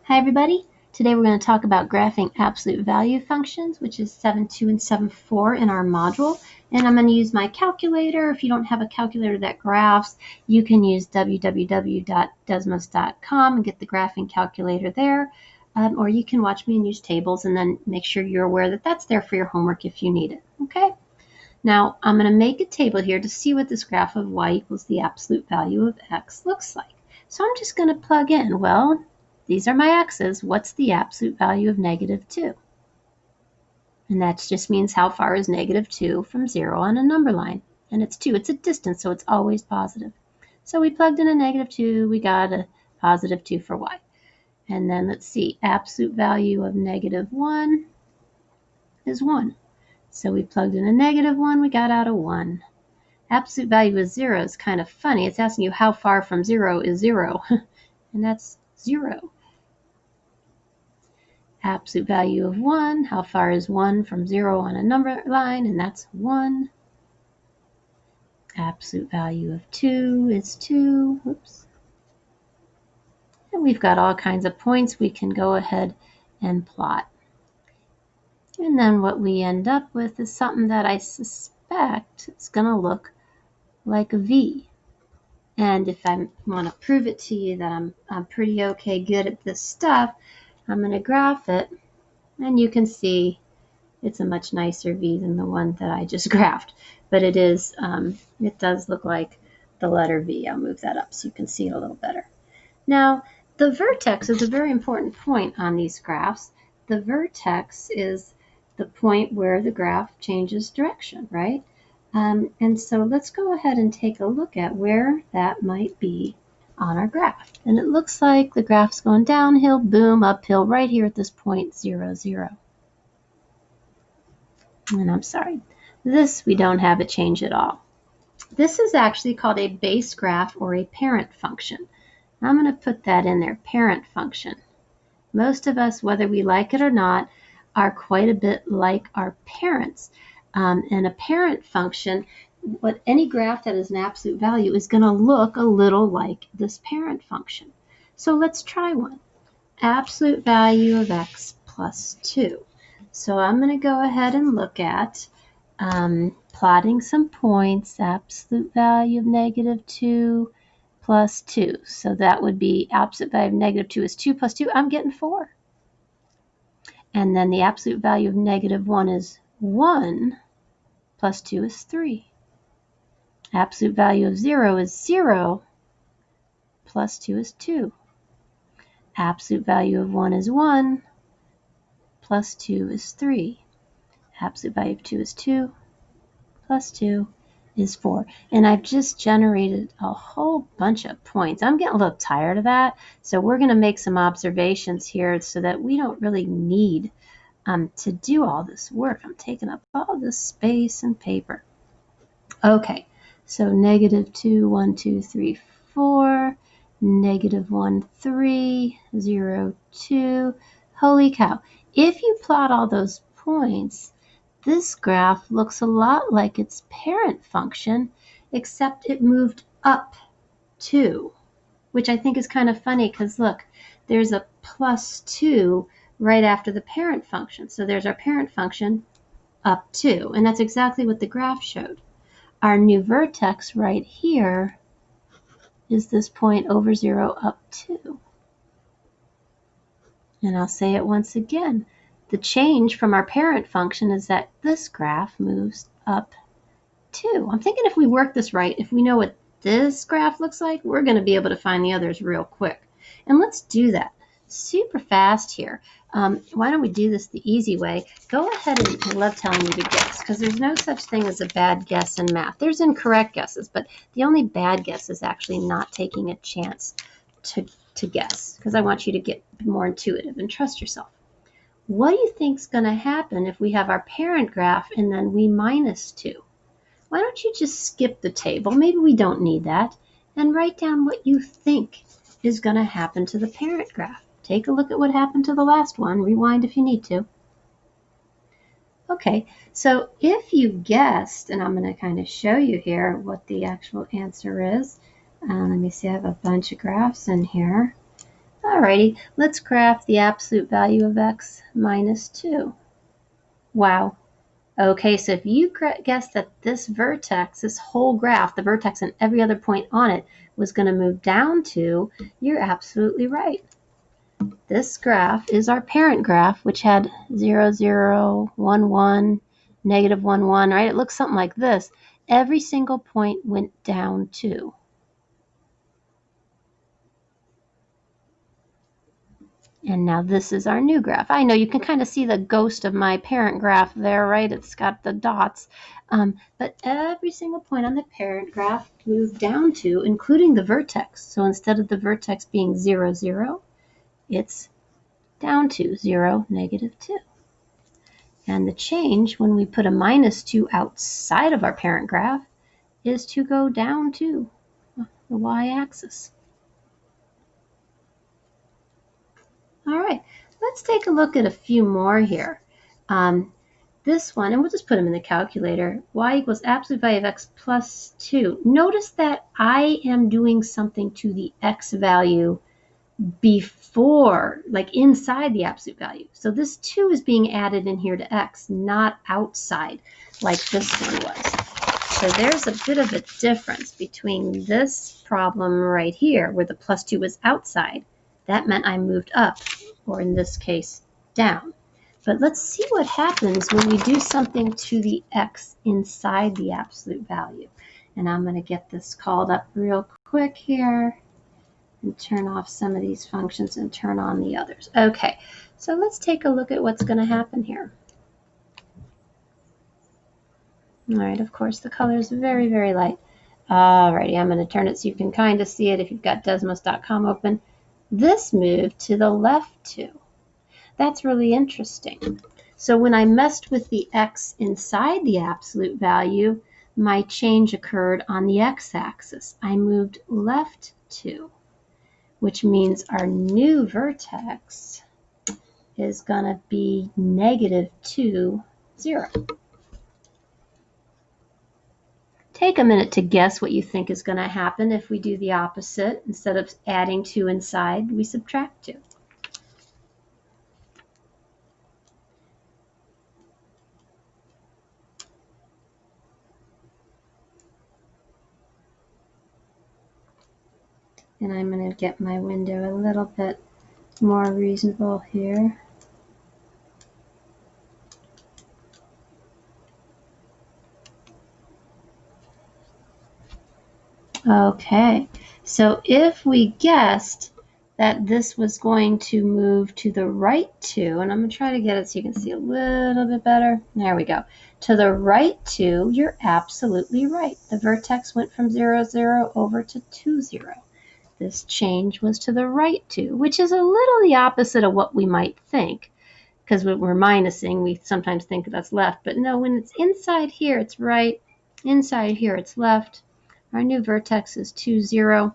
Hi everybody. Today we're going to talk about graphing absolute value functions, which is 7.2 and 7.4 in our module. And I'm going to use my calculator. If you don't have a calculator that graphs, you can use www.desmos.com and get the graphing calculator there. Or you can watch me and use tables and then make sure you're aware that that's there for your homework if you need it. Okay? Now I'm going to make a table here to see what this graph of y equals the absolute value of x looks like. So I'm just going to plug in, well, these are my x's. What's the absolute value of -2? And that just means how far is -2 from 0 on a number line. And it's 2. It's a distance, so it's always positive. So we plugged in a -2. We got a +2 for y. And then let's see. Absolute value of -1 is 1. So we plugged in a -1. We got out a 1. Absolute value of 0 is kind of funny. It's asking you how far from 0 is 0. And that's 0. Absolute value of 1, how far is 1 from 0 on a number line, and that's 1. Absolute value of 2 is 2. Whoops. And we've got all kinds of points we can go ahead and plot. And then what we end up with is something that I suspect is going to look like a V. And if I want to prove it to you that I'm pretty okay good at this stuff, I'm going to graph it, and you can see it's a much nicer V than the one that I just graphed, but it does look like the letter V. I'll move that up so you can see it a little better. Now, the vertex is a very important point on these graphs. The vertex is the point where the graph changes direction, right? And so let's go ahead and take a look at where that might be on our graph. And it looks like the graph's going downhill, boom, uphill, right here at this point, 0, 0. And I'm sorry, this we don't have a change at all. This is actually called a base graph or a parent function. I'm going to put that in there, parent function. Most of us, whether we like it or not, are quite a bit like our parents. And a parent function, any graph that is an absolute value is going to look a little like this parent function. So let's try one. Absolute value of x plus 2. So I'm going to go ahead and look at plotting some points, absolute value of -2 plus 2. So that would be absolute value of -2 is 2 plus 2. I'm getting 4. And then the absolute value of -1 is 1 plus 2 is 3. Absolute value of 0 is 0 plus 2 is 2. Absolute value of 1 is 1 plus 2 is 3. Absolute value of 2 is 2 plus 2 is 4. And I've just generated a whole bunch of points. I'm getting a little tired of that, so we're going to make some observations here so that we don't really need to do all this work. I'm taking up all this space and paper. Okay, so -2, 1, 2, 3, 4, -1, 3, 0, 2. Holy cow. If you plot all those points, this graph looks a lot like its parent function, except it moved up 2, which I think is kind of funny because look, there's a +2 right after the parent function. So there's our parent function up 2, and that's exactly what the graph showed. Our new vertex right here is this point over 0 up 2. And I'll say it once again. The change from our parent function is that this graph moves up 2. I'm thinking if we work this right, if we know what this graph looks like, we're going to be able to find the others real quick. And let's do that super fast here. Why don't we do this the easy way? Go ahead, and I love telling you to guess, because there's no such thing as a bad guess in math. There's incorrect guesses, but the only bad guess is actually not taking a chance to guess, because I want you to get more intuitive and trust yourself. What do you think is going to happen if we have our parent graph and then we -2? Why don't you just skip the table? Maybe we don't need that, and write down what you think is going to happen to the parent graph. Take a look at what happened to the last one. Rewind if you need to. Okay, so if you guessed, and I'm going to kind of show you here what the actual answer is. Let me see, I have a bunch of graphs in here. Alrighty, let's graph the absolute value of x minus 2. Wow. Okay, so if you guessed that this vertex, this whole graph, the vertex and every other point on it, was going to move down 2, you're absolutely right. This graph is our parent graph, which had 0, 0, 1, 1, negative 1, 1, right? It looks something like this. Every single point went down 2. And now this is our new graph. I know you can kind of see the ghost of my parent graph there, right? It's got the dots. But every single point on the parent graph moved down 2, including the vertex. So instead of the vertex being 0, 0, it's down 2, 0, negative 2. And the change when we put a minus 2 outside of our parent graph is to go down 2, the y-axis. All right, let's take a look at a few more here. This one, and we'll just put them in the calculator, y equals absolute value of x plus 2. Notice that I am doing something to the x value before, like inside the absolute value. So this 2 is being added in here to x, not outside like this one was. So there's a bit of a difference between this problem right here, where the plus 2 was outside. That meant I moved up, or in this case, down. But let's see what happens when we do something to the x inside the absolute value. And I'm going to get this called up real quick here and turn off some of these functions and turn on the others. Okay, so let's take a look at what's going to happen here. All right, of course, the color is very, very light. Alrighty, I'm going to turn it so you can kind of see it if you've got Desmos.com open. This moved to the left too. That's really interesting. So when I messed with the x inside the absolute value, my change occurred on the x-axis. I moved left 2, which means our new vertex is going to be negative 2, 0. Take a minute to guess what you think is going to happen if we do the opposite. Instead of adding 2 inside, we subtract 2. And I'm going to get my window a little bit more reasonable here. Okay, so if we guessed that this was going to move to the right 2, and I'm going to try to get it so you can see a little bit better. There we go. To the right 2, you're absolutely right. The vertex went from 0, 0 over to 2, 0. This change was to the right 2, which is a little the opposite of what we might think. Because when we're minusing, we sometimes think that's left. But no, when it's inside here, it's right. Inside here, it's left. Our new vertex is 2, 0.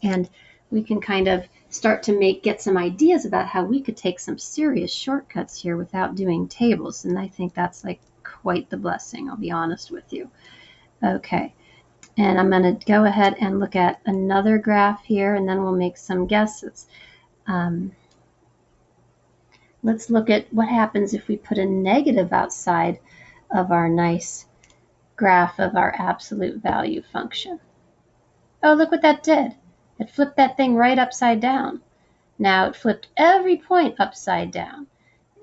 And we can kind of start to get some ideas about how we could take some serious shortcuts here without doing tables. And I think that's like quite the blessing, I'll be honest with you. Okay. And I'm going to go ahead and look at another graph here, and then we'll make some guesses. Let's look at what happens if we put a negative outside of our nice graph of our absolute value function. Oh, look what that did. It flipped that thing right upside down. Now it flipped every point upside down.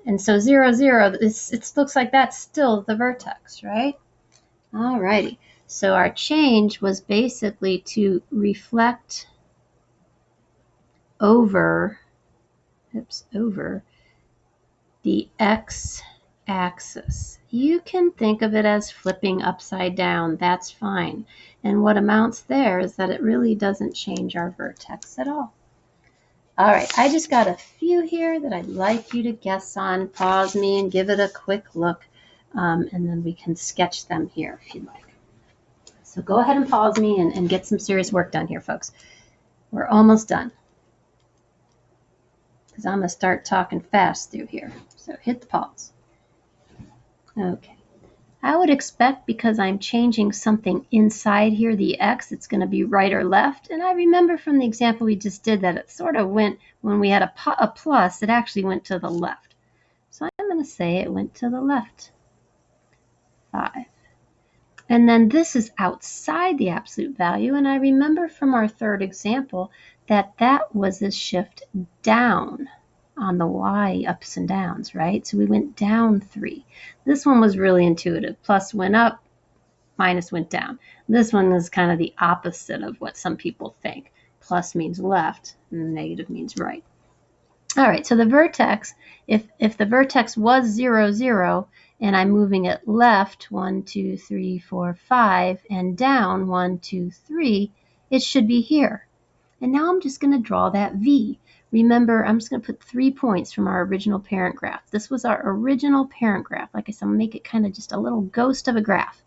And so 0, 0, it looks like that's still the vertex, right? Alrighty. So our change was basically to reflect over the x-axis. You can think of it as flipping upside down. That's fine. And what amounts there is that it really doesn't change our vertex at all. All right, I just got a few here that I'd like you to guess on. Pause me and give it a quick look, and then we can sketch them here if you'd like. So go ahead and pause me and get some serious work done here, folks. We're almost done, because I'm going to start talking fast through here. So hit the pause. Okay. I would expect, because I'm changing something inside here, the x, it's going to be right or left. And I remember from the example we just did that it sort of went, when we had a plus, it actually went to the left. So I'm going to say it went to the left. 5. And then this is outside the absolute value. And I remember from our third example that that was a shift down on the y ups and downs, right? So we went down 3. This one was really intuitive. Plus went up, minus went down. This one is kind of the opposite of what some people think. Plus means left, and negative means right. All right, so the vertex, if the vertex was 0, 0, and I'm moving it left 1, 2, 3, 4, 5, and down 1, 2, 3, it should be here. And now I'm just going to draw that V. Remember, I'm just going to put 3 points from our original parent graph. This was our original parent graph. Like I said, I'm going to make it kind of just a little ghost of a graph.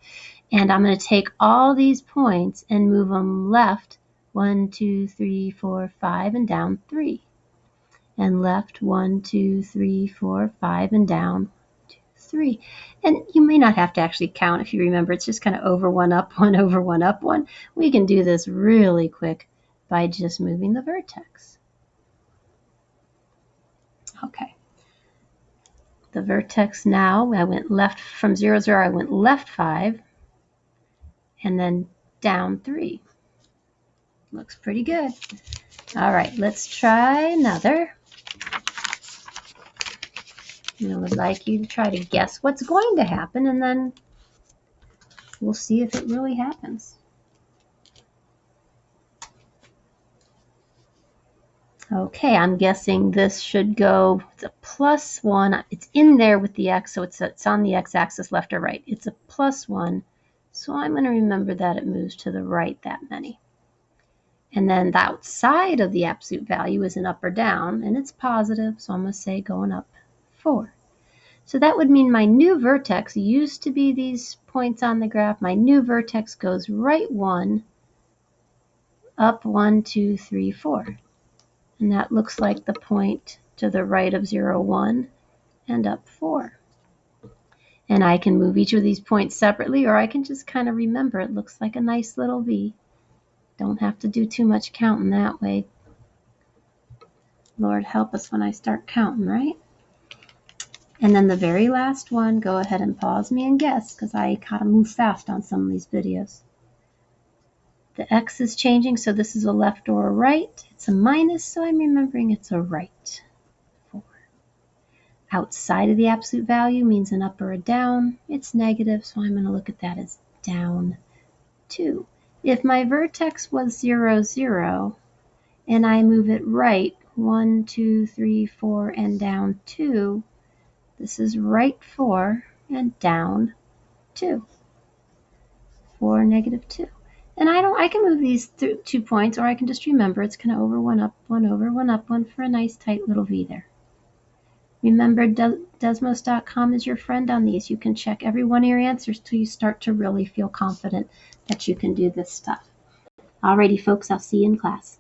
And I'm going to take all these points and move them left 1, 2, 3, 4, 5, and down 3. And left 1, 2, 3, 4, 5, and down 2, 3. And you may not have to actually count if you remember. It's just kind of over 1, up 1, over 1, up 1. We can do this really quick by just moving the vertex. Okay. The vertex now, I went left from 0, 0, I went left 5, and then down 3. Looks pretty good. All right, let's try another. I would like you to try to guess what's going to happen, and then we'll see if it really happens. Okay, I'm guessing this should go, it's a plus 1. It's in there with the x, so it's on the x-axis, left or right. It's a plus 1, so I'm going to remember that it moves to the right that many. And then the outside of the absolute value is an up or down, and it's positive, so I'm going to say going up 4. So that would mean my new vertex used to be these points on the graph. My new vertex goes right 1, up 1, 2, 3, 4. And that looks like the point to the right of 0, 1, and up 4. And I can move each of these points separately, or I can just kind of remember it looks like a nice little V. Don't have to do too much counting that way. Lord help us when I start counting, right? And then the very last one, go ahead and pause me and guess, because I gotta move fast on some of these videos. The x is changing, so this is a left or a right. It's a minus, so I'm remembering it's a right. 4. Outside of the absolute value means an up or a down. It's negative, so I'm going to look at that as down 2. If my vertex was 0, 0, and I move it right 1, 2, 3, 4, and down 2, this is right 4 and down 2. 4, negative 2. And I can move these 2 points, or I can just remember it's kind of over 1, up 1, over 1, up 1 for a nice tight little V there. Remember, Desmos.com is your friend on these. You can check every one of your answers till you start to really feel confident that you can do this stuff. Alrighty, folks, I'll see you in class.